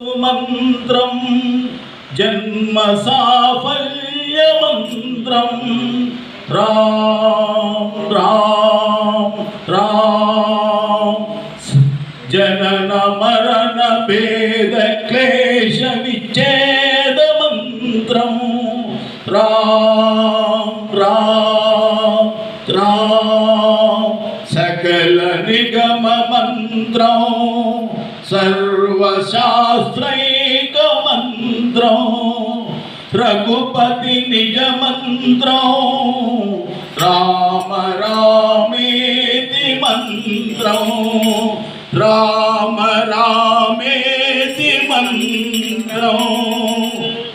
మంత్రం జన్మ సాఫల్య మంత్రం రామ్ రామ్ రామ్ జనన మరణ భేద క్లేశ విచ్ఛేద మంత్రం రామ్ రామ్ రామ్ సకల నిగమ మంత్రం सर्वशास्त्रैक मंत्रों रघुपति निज मंत्रों राम रामेति मंत्रों राम रामेति मंत्रों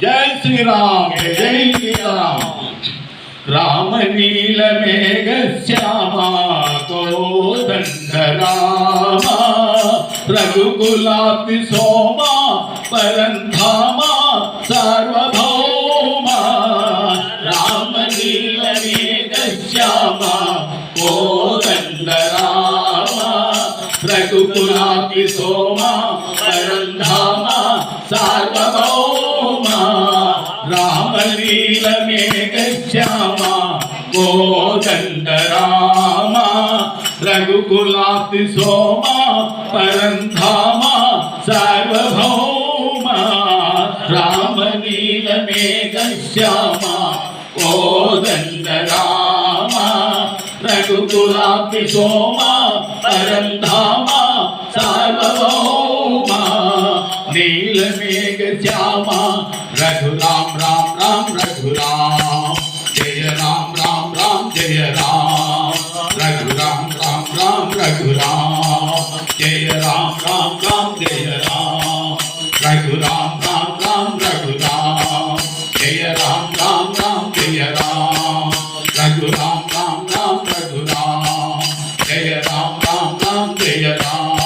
जय श्री राम जय श्री राम राम नील मेघ श्यामा कोदंड रामा रघुकुलाति सोमा परंधामा सार्वभौमा राम नील मेघ श्यामा कोदंड रामा रघुकुलाति सोमा परंधामा सार्वभौमा राम नील मेघ श्यामा कोदंड रामा रघुकुलाति सोमा परंधामा सार्वभौमा राम नील मेघ श्यामा कोदंड रामा रघुकुलाति सोमा परंधामा सार्वभौमा नील मेघ श्यामा रघुराम राम राम रघुराम जय राम राम राम जय राम रघुराम राम राम रघुराम जय राम राम राम जय राम रघुराम राम राम रघुराम जय राम राम राम जय राम रघुराम राम राम रघुराम जय राम राम राम जय राम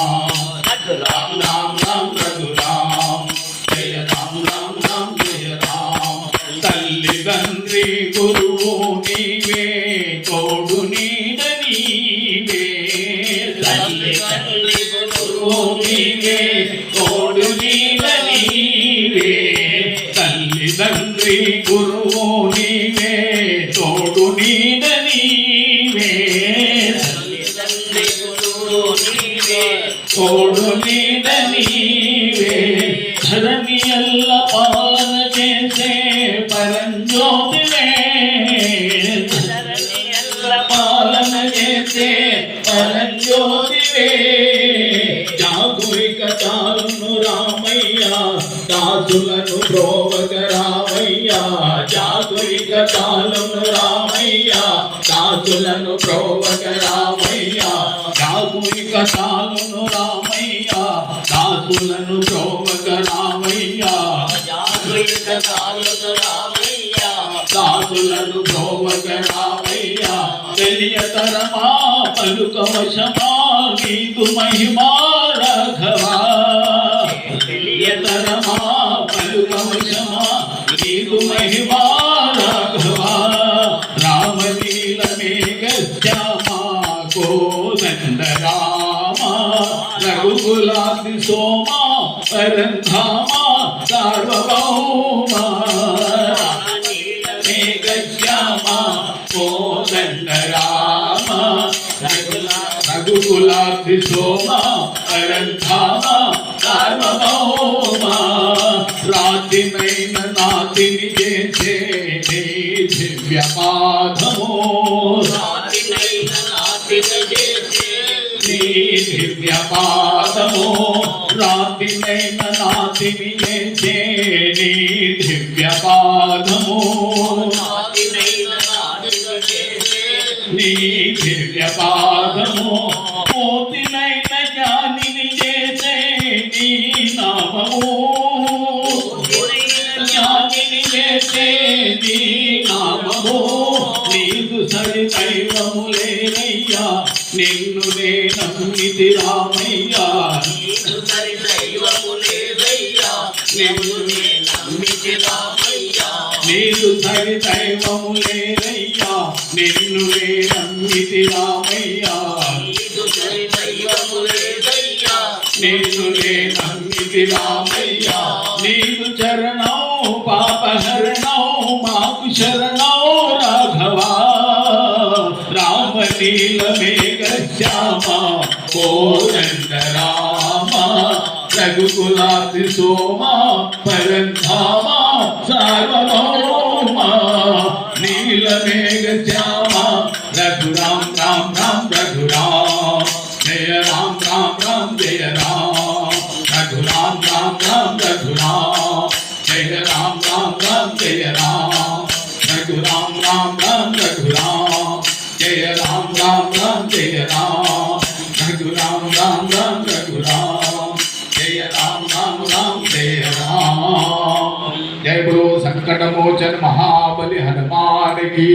रघुराम राम राम रघुराम जय राम राम राम जय राम तल्लिदंड्री गुरुवो नीवे तोडु नीड नीवे तल्लिदंड्री गुरुवो नीवे तोडु नीड नीवे तल्लिदंड्री गुरुवो नीवे तोडु नीड नीवे तल्लिदंड्री गुरुवो नीवे तोडु नीड नीवे ధరణియల్ల పాలన చేసే పరంజ్యోతివే ధరణియల్ల పాలన చేసే పరంజ్యోతివే జాగురిక చాలును రామయ్య దాసులను ప్రోవక రామయ్య జాగురిక చాలును రామయ్య దాసులను ప్రోవక రామయ్య జాగురిక చాలును రామయ్య దాసులను ప్రోవక రామయ్య జాగురిక చాలును రామయ్య దాసులను ప్రోవక రామయ్య తెలియతరమా పలుకవశమా నీకు మహిమా రాఘవా తెలియతరమా పలుకవశమా నీకు మహిమా రాఘవా రామ నీల మేఘ శ్యామా కోదండ రామ రఘుకులాతి సోమా పరంధామా సార్వభౌమా మేఘ శ్యామా కోదండ రామ రఘుకులాతి సోమా పరంధామా సార్వభౌమా రాతినైన నాతిని చేసే నీ దివ్య పాదమో రాతినైన నాతిని చేసే నీ దివ్య పాదమో రాతినైన నాతిని చేసే నీ దివ్య పాదమో రాతినైన నాతిని చేసే నీ దివ్య పాదమో మోతినైన జ్ఞానిని చేసే నీ నామము జ్ఞానిని చేసే నీ నామము నీకు సరి దైవము లేనయ్యా నిన్ను నే నమ్మితి రామయ్యా నీకు సరి దైవము లేదయ్యా నిన్ను నే నమ్మితి రామయ్యా నీకు సరి దైవము లేదయ్యా నిన్ను నే నమ్మితి రామయ్యా నీకు సరి దైవము లేదయ్యా నిన్ను నే నమ్మితి ఇది రామయ్య నీకు చరణం పాపహరణం మాకు శరణం రాఘవా రామ నీల మేఘ శ్యామ కోదండ రామ రఘుకులాది సోమ పరంధామ సార్వభౌమ నీల మేఘ శ్యామ రఘురాం రామ్ రామ్ రఘురామ్ జయ రామ్ రామ్ రామ్ జయ రామ్ రఘురామ్ రామ్ రామ్ రఘురామ్ జయ రామ్ రామ్ రామ్ జయ రామ్ రఘురామ్ రామ్ రామ్ రఘురామ్ జయ రామ్ రామ్ రామ్ జయ రామ్ రఘురామ్ రామ్ రామ్ రఘురామ్ జయ రామ్ రామ్ రామ్ జయ రామ్ జయ బలో సంకటమోచన మహాబలి హనుమాన్ की